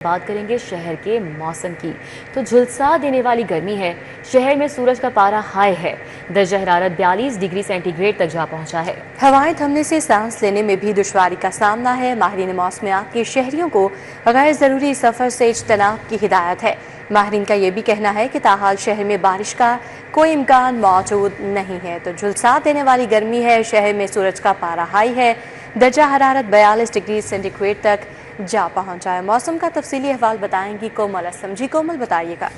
बात करेंगे शहर के मौसम की। तो झुलसा देने वाली गर्मी है। शहर में सूरज का पारा हाई है। दर्जा हरारत 42 डिग्री सेंटीग्रेड तक जा पहुंचा है। हवाएं थमने से सांस लेने में भी दुश्वारी का सामना है। माहिरीन मौसमियात के शहरियों को गैर जरूरी सफर से इज्तनाब की हिदायत है। माहिरीन का ये भी कहना है कि ताहाल शहर में बारिश का कोई इम्कान मौजूद नहीं है। तो झुलसा देने वाली गर्मी है। शहर में सूरज का पारा हाई है। दर्जा हरारत 42 डिग्री सेंटीग्रेड तक जा पहुंचा है। मौसम का तफसीली अहवाल बताएंगी कोमल असलम। जी कोमल, बताइएगा।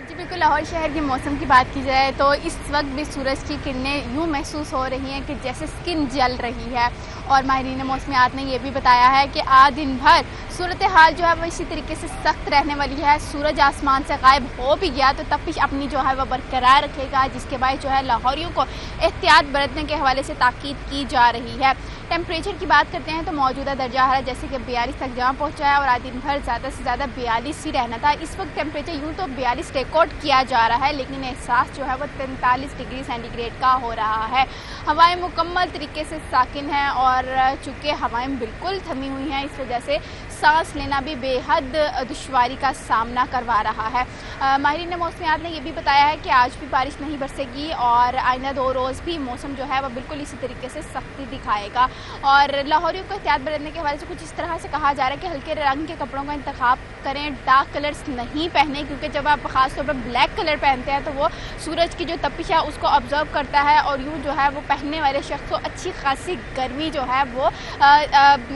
जी बिल्कुल, लाहौर शहर के मौसम की बात की जाए तो इस वक्त भी सूरज की किरणें यूँ महसूस हो रही हैं कि जैसे स्किन जल रही है। और माहिरीन मौसमियात ने यह भी बताया है कि आज दिन भर सूरत हाल जो है वो इसी तरीके से सख्त रहने वाली है। सूरज आसमान से गायब हो भी गया तो तपिश अपनी जो है वह बरकरार रखेगा, जिसके बाद जो है लाहौरियों को एहतियात बरतने के हवाले से ताकीद की जा रही है। टेम्परेचर की बात करते हैं तो मौजूदा दर्जा हरारत जैसे कि 42 तक जहाँ पहुँचा है और आज दिन भर ज़्यादा से ज़्यादा 42 ही रहना था। इस वक्त टेम्परेचर यूँ तो 42 रिकॉर्ड किया जा रहा है, लेकिन एहसास जो है वो 43 डिग्री सेंटीग्रेड का हो रहा है। हवाएं मुकम्मल तरीके से साकिन हैं और चूँकि हवाएं बिल्कुल थमी हुई हैं, इस वजह से सांस लेना भी बेहद दुश्वारी का सामना करवा रहा है। माहिरीन मौसमियात ने यह भी बताया है कि आज भी बारिश नहीं बरसेगी और आइंदा 2 रोज़ भी मौसम जो है वह बिल्कुल इसी तरीके से सख्ती दिखाएगा। और लाहौरियों को एहतियात बरतने के हवाले से कुछ इस तरह से कहा जा रहा है कि हल्के रंग के कपड़ों का इंतखाब करें, डार्क कलर्स नहीं पहने, क्योंकि जब आप ख़ास तौर पर ब्लैक कलर पहनते हैं तो वो सूरज की जो तपिश है उसको ऑब्जर्व करता है और यूँ जो है वो पहनने वाले शख्स को अच्छी खासी गर्मी जो है वो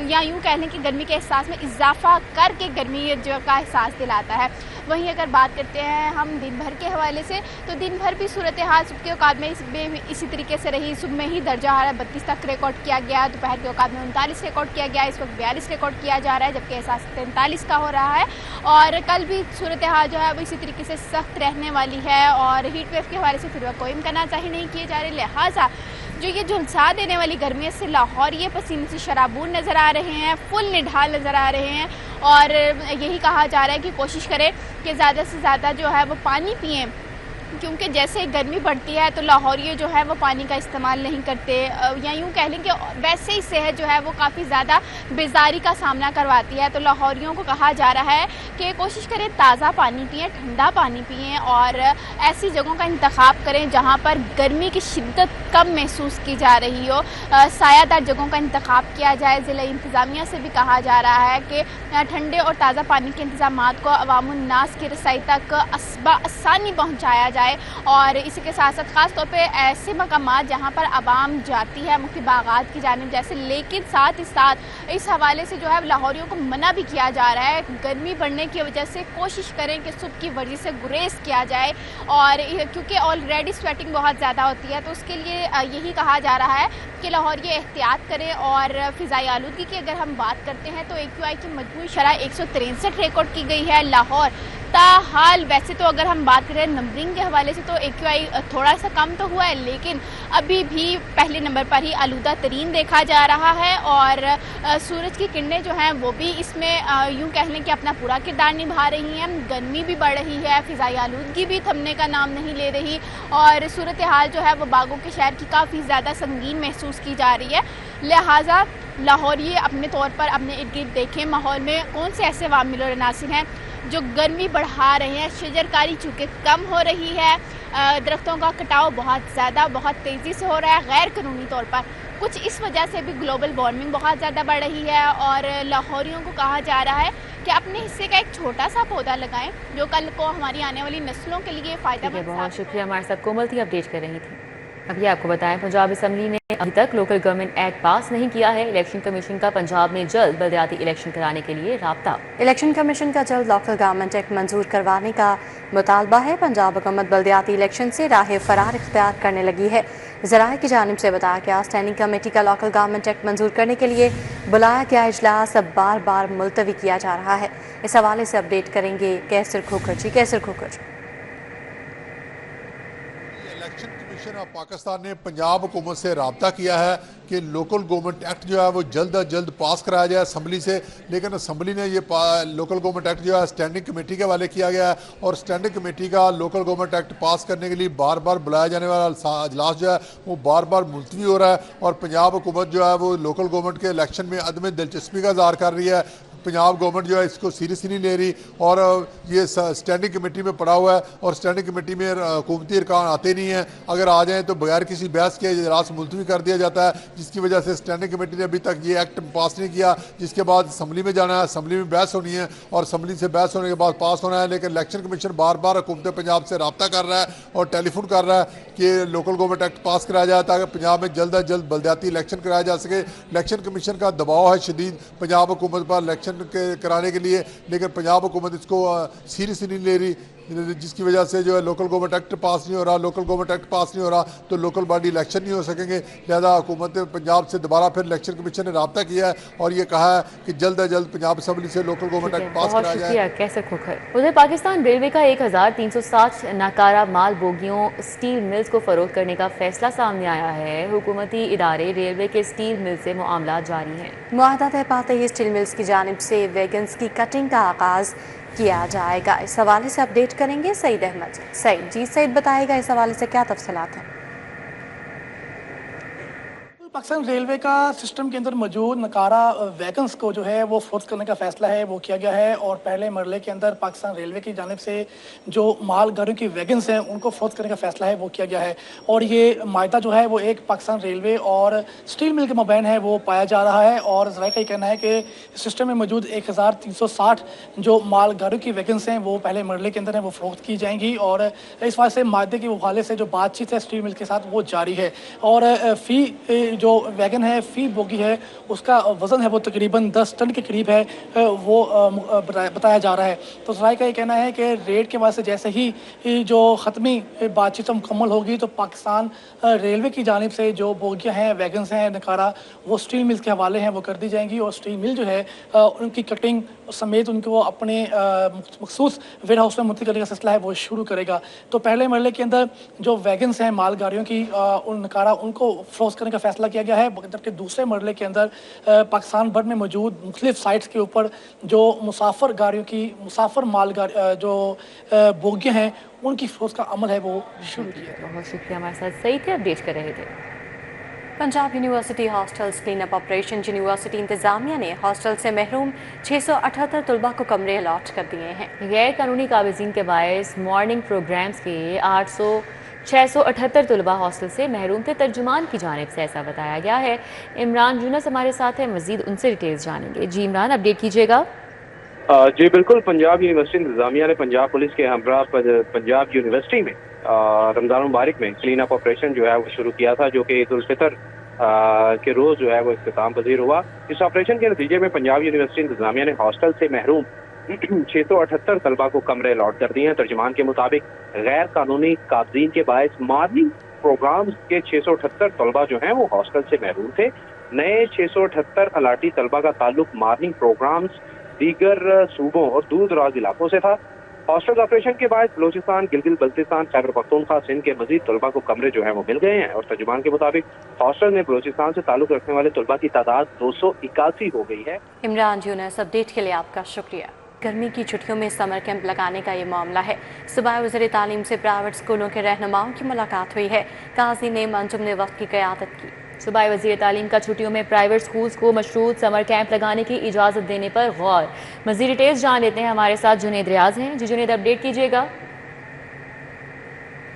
या यूँ कहने की गर्मी के एहसास में इजाफा करके गर्मी जो का एहसास दिलाता है। वहीं अगर बात करते हैं हम दिन भर के हवाले से तो दिन भर भी सूरत हाल सुबह के औकात में इसी तरीके से रही। सुबह में ही दर्जा हरारत 32 तक रिकॉर्ड किया गया, दोपहर के औकात में 39 रिकॉर्ड किया गया, इस वक्त 42 रिकॉर्ड किया जा रहा है, जबकि एहसास 43 का हो रहा है। और कल भी सूरत हाल जो है वो इसी तरीके से सख्त रहने वाली है और हीट वेव के हवाले से फिर कोई इम्कान जाहिर नहीं किए जा रहे। लिहाजा जो ये झुलसा देने वाली गर्मी से लाहौर ये पसीने से शराबूर नज़र आ रहे हैं, फुल निढाल नज़र आ रहे हैं। और यही कहा जा रहा है कि कोशिश करें कि ज़्यादा से ज़्यादा जो है वो पानी पिएं, क्योंकि जैसे गर्मी बढ़ती है तो लाहौरिये जो है वो पानी का इस्तेमाल नहीं करते, या यूँ कह लें कि वैसे ही सेहत जो है वो काफ़ी ज़्यादा बेजारी का सामना करवाती है। तो लाहौरियों को कहा जा रहा है कि कोशिश करें ताज़ा पानी पिएं, ठंडा पानी पिएं और ऐसी जगहों का इंतखाब करें जहाँ पर गर्मी की शिद्दत कम महसूस की जा रही हो। सायादार जगहों का इंतखाब किया जाए। ज़िला इंतज़ामिया से भी कहा जा रहा है कि ठंडे और ताज़ा पानी के इंतजामात को अवामुन्नास की रसाई तक आसानी पहुँचाया जाए। और इसी के साथ साथ ख़ास तौर पे ऐसे मकामात जहाँ पर आवाम जाती है मुख्य बागात की जानिब जैसे, लेकिन साथ ही साथ इस हवाले से जो है लाहौरियों को मना भी किया जा रहा है। गर्मी बढ़ने की वजह से कोशिश करें कि सुबह की वर्जिश से गुरेज किया जाए, और क्योंकि ऑलरेडी स्वेटिंग बहुत ज़्यादा होती है तो उसके लिए यही कहा जा रहा है कि लाहौरिये एहतियात करें। और फ़िज़ाई आलूदगी की अगर हम बात करते हैं तो AQI की मजमूई शरह 163 रिकॉर्ड की गई है लाहौर। ताहाल वैसे तो अगर हम बात करें नंबरिंग के हवाले से तो AQI थोड़ा सा कम तो हुआ है, लेकिन अभी भी पहले नंबर पर ही आलूदा तरीन देखा जा रहा है। और सूरज की किरणें जो हैं वो भी इसमें यूँ कह लें कि अपना पूरा किरदार निभा रही हैं। गर्मी भी बढ़ रही है, फ़िज़ाई आलूदगी भी थमने का नाम नहीं ले रही और सूरत हाल जो है वो बागों के शहर की काफ़ी ज़्यादा संगीन महसूस की जा रही है। लिहाजा लाहौरिये अपने तौर पर अपने इर्द गिर्द देखें माहौल में कौन से ऐसे वामिल और अनासिर हैं जो गर्मी बढ़ा रहे हैं। शजरकारी चूँकि कम हो रही है, दरख्तों का कटाव बहुत ज़्यादा बहुत तेज़ी से हो रहा है गैर कानूनी तौर पर, कुछ इस वजह से भी ग्लोबल वार्मिंग बहुत ज़्यादा बढ़ रही है। और लाहौरियों को कहा जा रहा है कि अपने हिस्से का एक छोटा सा पौधा लगाएं जो कल को हमारी आने वाली नस्लों के लिए फ़ायदा। बहुत शुक्रिया, हमारे साथ कोमल थी, अपडेट कर रही थी। अभी आपको बताएं, पंजाब असम्बली ने अभी तक लोकल गवर्नमेंट एक्ट पास नहीं किया है। इलेक्शन कमीशन का पंजाब में जल्द बलदियाती इलेक्शन कराने के लिए राब्ता। इलेक्शन कमीशन का जल्द लोकल गवर्नमेंट एक्ट मंजूर करवाने का मुतालबा है। पंजाब हुकूमत बलदियाती इलेक्शन से राह फरार इख्तियार करने लगी है। ज़राए की जानिब से बताया गया स्टैंडिंग कमेटी का लोकल गवर्नमेंट एक्ट मंजूर करने के लिए बुलाया गया इजलास अब बार बार मुलतवी किया जा रहा है। इस हवाले से अपडेट करेंगे कैसर खोखर जी। कैसर खोखर, इलेक्शन कमीशन पाकिस्तान ने पंजाब हुकूमत से रब्ता किया है कि लोकल गवर्नमेंट एक्ट जो है वो जल्द अज जल्द पास कराया जाए असम्बली से, लेकिन असम्बली ने ये लोकल गवर्नमेंट एक्ट जो है स्टैंडिंग कमेटी के हवाले किया गया है और स्टैंडिंग कमेटी का लोकल गवर्नमेंट एक्ट पास करने के लिए बार बार बुलाया जाने वाला अजलास जो है वो बार बार मुलतवी हो रहा है और पंजाब हुकूमत जो है वो लोकल गवर्नमेंट के इलेक्शन में अदम दिलचस्पी का इज़हार कर रही है। पंजाब गवर्नमेंट जो है इसको सीरियसली नहीं ले रही और ये स्टैंडिंग कमेटी में पड़ा हुआ है और स्टैंडिंग कमेटी में हुकूमती अरकान आते नहीं हैं, अगर आ जाएं तो बगैर किसी बहस के इजलास मुलतवी कर दिया जाता है, जिसकी वजह से स्टैंडिंग कमेटी ने अभी तक ये एक्ट पास नहीं किया, जिसके बाद असम्बली में जाना है, असम्बली में बहस होनी है और असम्बली से बहस होने के बाद पास होना है। लेकिन इलेक्शन कमीशन बार बार हुकूमत पंजाब से रब्ता कर रहा है और टेलीफोन कर रहा है कि लोकल गवर्नमेंट एक्ट पास कराया जाए ताकि पंजाब में जल्द अज जल्द बलदियाती इलेक्शन कराया जा सके। इलेक्शन कमीशन का दबाव है शदीद पंजाब हुकूमत पर इलेक्शन के कराने के लिए, लेकिन पंजाब हुकूमत इसको सीरियसली नहीं ले रही, जिसकी वजह से जो है लोकल गवर्नमेंट एक्ट पास नहीं हो रहा। लोकल गवर्नमेंट एक्ट पास नहीं हो रहा तो लोकल बॉडी इलेक्शन नहीं हो सकेंगे। लिहाजा हुकूमत पंजाब से दोबारा फिर इलेक्शन कमीशन ने रब्ता किया है और ये कहा है कि जल्द अज जल्द पंजाब असम्बली से लोकल गवर्नमेंट एक्ट पास कराया जाए। कैसे खोखर। उधर पाकिस्तान रेलवे का 1360 नाकारा माल बोगियों स्टील मिल्स को फरोख्त करने का फैसला सामने आया है। हुकूमती इदारे रेलवे के स्टील मिल से मामला जारी है। मुआहदा तय पाते ही स्टील मिल्स की जानिब से वैगन्स की कटिंग का आगाज किया जाएगा। इस हवाले से अपडेट करेंगे सईद अहमद। सईद बताएगा इस हवाले से क्या तफसीलात हैं। पाकिस्तान रेलवे का सिस्टम के अंदर मौजूद नकारा वैगन्स को जो है वो फोर्स करने का फैसला है वो किया गया है और पहले मरले के अंदर पाकिस्तान रेलवे की जानिब से जो माल गाड़ियों की वैगन्स हैं उनको फोर्स करने का फैसला है वो किया गया है और ये मायदा जो है वो एक पाकिस्तान रेलवे और स्टील मिल के मबैन है वो पाया जा रहा है और ज़रा का ये कहना है कि सिस्टम में मौजूद 1360 जो माल गाड़ियों की वैगन्स हैं वो पहले मरले के अंदर हैं वो फरोख्त की जाएंगी और इस वजह से मायदे के हवाले से जो बातचीत है स्टील मिल के साथ वो जारी है और फी जो वैगन है फी बोगी है उसका वज़न है वो तकरीबन 10 टन के करीब है वो बताया जा रहा है। तो ज़राए का ये कहना है कि रेट के वास्ते जैसे ही जो ख़त्मी बातचीत मुकम्मल होगी तो पाकिस्तान रेलवे की जानिब से जो बोगियाँ हैं वैगन्स हैं नकारा वो स्टील मिल्स के हवाले हैं वो कर दी जाएंगी और स्टील मिल जो है उनकी कटिंग समेत उनको अपने मखसूस वेयर हाउस में मुंतकिल करने का सिलसिला है वो शुरू करेगा। तो पहले मरले के अंदर जो वैगन्स हैं माल गाड़ियों की उन नकारा उनको फ्रोज करने का फैसला किया गया है, जबकि दूसरे मरले के अंदर पाकिस्तान भर में मौजूद मुख्तलिफ साइट्स के ऊपर जो मुसाफिर गाड़ियों की मुसाफिर माल जो बोगियाँ हैं उनकी फ्रोज का अमल है वो शुरू किया। बहुत शुक्रिया, हमारे साथ सही थे अपडेट कर रहे थे। Punjab university hostels clean up operation. University इंतजामिया ने हॉस्टल से महरूम 678 तलबा को कमरे अलॉट कर दिए हैं। गैर कानूनी काबिज़ीन के बायस मॉर्निंग प्रोग्राम्स के 678 तलबा हॉस्टल से महरूम थे। तर्जुमान की जानिब से ऐसा बताया गया है। इमरान यूनस हमारे साथ है, मजीद उनसे डिटेल्स जानेंगे। जी इमरान, अपडेट कीजिएगा। जी बिल्कुल, पंजाब यूनिवर्सिटी इंतजामिया ने पंजाब पुलिस के हमरा पंजाब यूनिवर्सिटी में रमज़ान मुबारक में क्लीन अप ऑपरेशन जो है वो शुरू किया था, जो कि ईद उल फितर के रोज़ जो है वो इख्तिताम पजीर हुआ। इस ऑपरेशन के नतीजे में पंजाब यूनिवर्सिटी इंतजामिया ने हॉस्टल से महरूम 678 तलबा को कमरे अलॉट कर दिए हैं। तर्जुमान के मुताबिक गैर कानूनी काबजीन के बायस मॉर्निंग प्रोग्राम्स के 678 तलबा जो हैं वो हॉस्टल से महरूम थे। नए 678 अलाटी तलबा का ताल्लुक मॉर्निंग प्रोग्राम्स दीगर सूबों और दूर दराज इलाकों से था। हॉस्टल ऑपरेशन के बाद बलोचिस्तान, गिलगित बल्तिस्तान, खैबर पख्तूनख्वा, सिंध के मजीद तलबा को कमरे जो है वो मिल गए हैं और तर्जुमान के मुताबिक हॉस्टल में बलोचिस्तान से ताल्लुक रखने वाले तलबा की तादाद 281 हो गई है। इमरान यूनस, अपडेट के लिए आपका शुक्रिया। गर्मी की छुट्टियों में समर कैंप लगाने का ये मामला है। सुबह वज़ीर तालीम से प्राइवेट स्कूलों के रहनुमाओं की मुलाकात हुई है। काजी ने मंजुम ने वक्त की क़यादत की। सूबाई वज़ीर तालीम का छुट्टियों में प्राइवेट स्कूल्स को मशरूत समर कैंप लगाने की इजाज़त देने पर गौर। मज़ीद डिटेल्स जान लेते हैं, हमारे साथ जुनेद रियाज हैं। जी जुनेद, अपडेट कीजिएगा।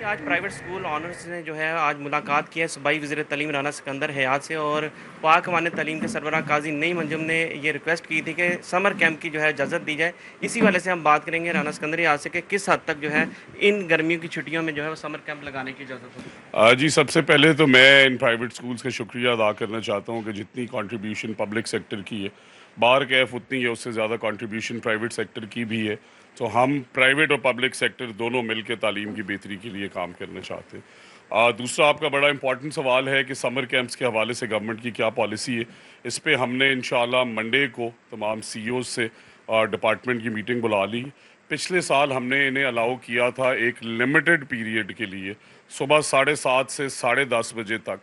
आज प्राइवेट स्कूल ऑनर्स ने जो है आज मुलाकात की है सूबाई वज़ीर तालीम राना सिकंदर हयात से और पाक अमान तालीम के सरबराह काजी नईम अंजुम ने ये रिक्वेस्ट की थी कि समर कैंप की जो है इजाज़त दी जाए। इसी वाले से हम बात करेंगे राना सिकंदर हयात से कि किस हद तक जो है इन गर्मियों की छुट्टियों में जो है वो समर कैंप लगाने की इजाज़त हो। जी, सबसे पहले तो मैं इन प्राइवेट स्कूल्स का शुक्रिया अदा करना चाहता हूँ कि जितनी कंट्रीब्यूशन पब्लिक सेक्टर की है, बार कैफ उतनी है, उससे ज़्यादा कंट्रीब्यूशन प्राइवेट सेक्टर की भी है। तो हम प्राइवेट और पब्लिक सेक्टर दोनों मिलकर तालीम की बेहतरी के लिए काम करना चाहते हैं। दूसरा, आपका बड़ा इंपॉर्टेंट सवाल है कि समर कैंप्स के हवाले से गवर्नमेंट की क्या पॉलिसी है। इस पे हमने इंशाल्लाह मंडे को तमाम CEOs से डिपार्टमेंट की मीटिंग बुला ली। पिछले साल हमने इन्हें अलाउ किया था एक लिमिटेड पीरियड के लिए, सुबह 7:30 से 10:30 बजे तक,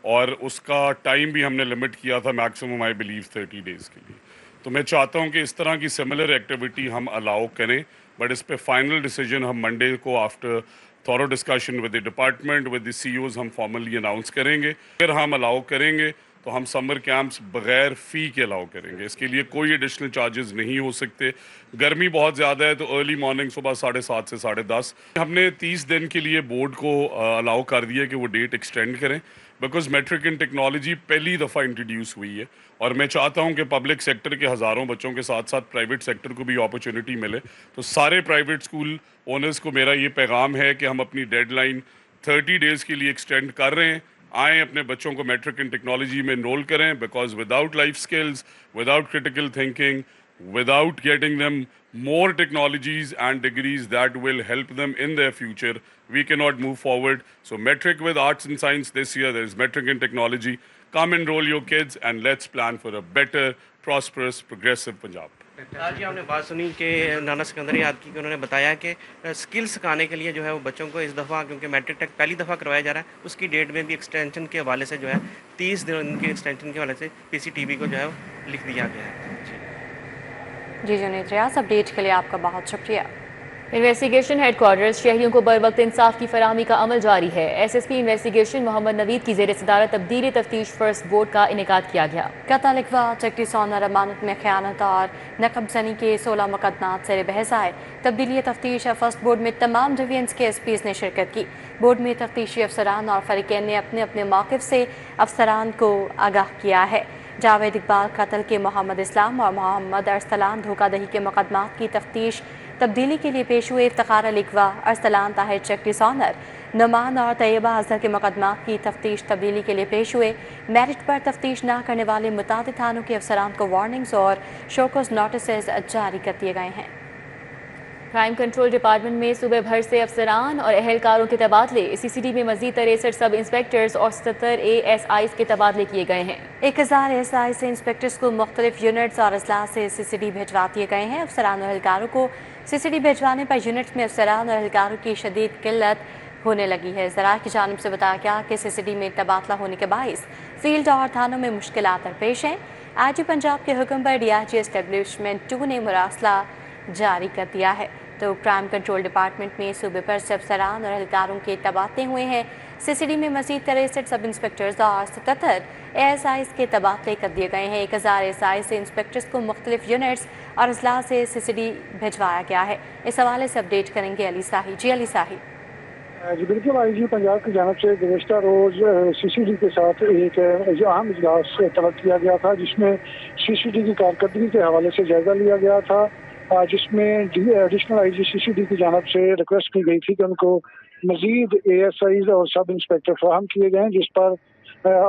और उसका टाइम भी हमने लिमिट किया था मैक्सिमम आई बिलीव 30 डेज़ के लिए। तो मैं चाहता हूं कि इस तरह की सिमिलर एक्टिविटी हम अलाउ करें, बट इस पे फाइनल डिसीजन हम मंडे को after thorough discussion with the department with the CEOs हम फॉर्मली अनाउंस करेंगे। अगर हम अलाउ करेंगे तो हम समर कैंप्स बगैर फ़ी के अलाउ करेंगे। इसके लिए कोई एडिशनल चार्जेस नहीं हो सकते। गर्मी बहुत ज़्यादा है तो अर्ली मॉर्निंग सुबह 7:30 से 10:30। हमने 30 दिन के लिए बोर्ड को अलाउ कर दिया कि वो डेट एक्सटेंड करें, बिकॉज मेट्रिक इन टेक्नोलॉजी पहली दफ़ा इंट्रोड्यूस हुई है, और मैं चाहता हूं कि पब्लिक सेक्टर के हज़ारों बच्चों के साथ साथ प्राइवेट सेक्टर को भी अपॉर्चुनिटी मिले। तो सारे प्राइवेट स्कूल ओनर्स को मेरा ये पैगाम है कि हम अपनी डेडलाइन 30 डेज़ के लिए एक्सटेंड कर रहे हैं। आएँ अपने बच्चों को मैट्रिक इन टेक्नोलॉजी में इनरोल करें, because without life skills, without critical thinking, without getting them more technologies and degrees that will help them in their future, we cannot move forward. So metric with arts and science this year, there is metric in technology. Come enroll your kids and let's plan for a better, prosperous, progressive Punjab. आज हमने बात सुनी कि नाना सिकंदर याद की कि उन्होंने बताया कि स्किल सिखाने के लिए जो है वो बच्चों को इस दफ़ा, क्योंकि मैट्रिक टेक पहली दफ़ा करवाया जा रहा है, उसकी डेट में भी एक्सटेंशन के हवाले से जो है 30 दिन की एक्सटेंशन के हवाले से PCTB को जो है वो लिख दिया गया है। जी जुनैद रियाज, अपडेट के लिए आपका बहुत शुक्रिया। इन्वेस्टिगेशन हेडक्वार्टर्स शहरियों को बर वक्त इंसाफ की फराहमी का अमल जारी है। SSP इन्वेस्टिगेशन मोहम्मद नवीद की ज़ेर सदारत तब्दीली तफ्तीश फर्स्ट बोर्ड का इनेकाद किया गया। कत्ल, इगवा, चेक डिसऑनर, अमानत में खयानत और नकब जनी के 16 मुकदमात ज़ेर बहस आए। तब्दीली तफ्तीश फर्स्ट बोर्ड में तमाम डिवीजन्स के SPs ने शिरकत की। बोर्ड में तफ्तीशी अफसरान और फरीकैन ने अपने अपने मौक़िफ़ से अफसरान को आगाह किया है। जावेद इकबाल कत्ल के मोहम्मद इस्लाम और मोहम्मद अरसलान धोखाधड़ी के मुकदमात की तफ्तीश तब्दीली के लिए पेश हुए। इफ्तिखार अली इकवा, अरसलान ताहिर चेक डिसऑनर, नुमान और तैयबा अजहर के मुकदमात की तफ्तीश तब्दीली के लिए पेश हुए। मेरिट पर तफ्तीश न करने वाले मुतादिद थानों के अफसरान को वार्निंग्स और शोकॉज नोटिस जारी कर दिए गए हैं। क्राइम कंट्रोल डिपार्टमेंट में सूबे भर से अफसरान और एहलकारों के तबादले। CCD में मजीद 63 सब इंस्पेक्टर्स और 77 ASIs के तबादले किए गए हैं। 1000 ASI से इंस्पेक्टर्स को मुख्तलिफ यूनिट्स और अजला से CCD भिजवा दिए गए हैं। अफसरान और एहलकारों को CCD भिजवाने पर यूनिट्स में अफसरान और एहलकारों की शदीद किल्लत होने लगी है। ज़राए की जानिब से बताया गया कि CCD में तबादला होने के बाइस फील्ड और थानों में मुश्किलात दरपेश हैं। IG पंजाब के हुक्म पर DIG एस्टेब्लिशमेंट 2 ने मुरासला जारी कर दिया है। तो क्राइम कंट्रोल डिपार्टमेंट में सूबे पर से अफसरान और एहलकारों के तबादले हुए हैं। CCD में मजीद 63 सब इंस्पेक्टर्स और 77 ASIs के तबादले कर दिए गए हैं। 1000 ASI से इंस्पेक्टर्स को मुख्तलिफ यूनिट्स और अजला से CCD भिजवाया गया है। इस हवाले से अपडेट करेंगे अली साही। जी अली साही। जी बिल्कुल, IG पंजाब की जानब से गुज़श्ता रोज़ CCD के साथ एक अहम इजलास तलब किया गया था, जिसमें CCD की कारकर्दगी के हवाले से जायजा लिया गया था, जिसमें एडिशनल IG CCD की जानब से रिक्वेस्ट की गई थी कि उनको मजीद ASIs और सब इंस्पेक्टर फराहम किए गए, जिस पर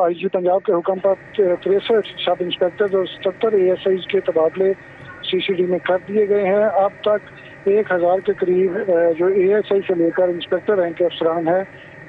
IG पंजाब के हुक्म पर 63 सब इंस्पेक्टर और 77 ASIs के तबादले CCD में कर दिए गए हैं। अब तक 1000 के करीब जो ASI से लेकर इंस्पेक्टर रैंक के अफसरान हैं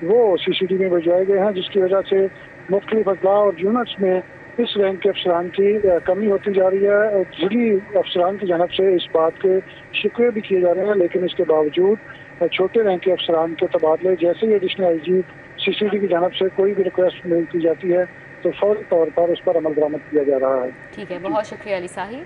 वो CCD में भिजवाए गए हैं, जिसकी वजह से मुख्तलिफ अजला और यूनिट्स में इस रैंक के अफसरान की कमी होती जा रही है। जिली अफसरान की जानब से इस बात के शिकवे भी किए जा रहे हैं, लेकिन इसके बावजूद छोटे रैंक के अफसरान के तबादले जैसे ही एडिशनल IG CCD की जानब से कोई भी रिक्वेस्ट मिल की जाती है तो फौरी तौर पर उस पर अमल दरामद किया जा रहा है। ठीक है, बहुत शुक्रिया अली साही।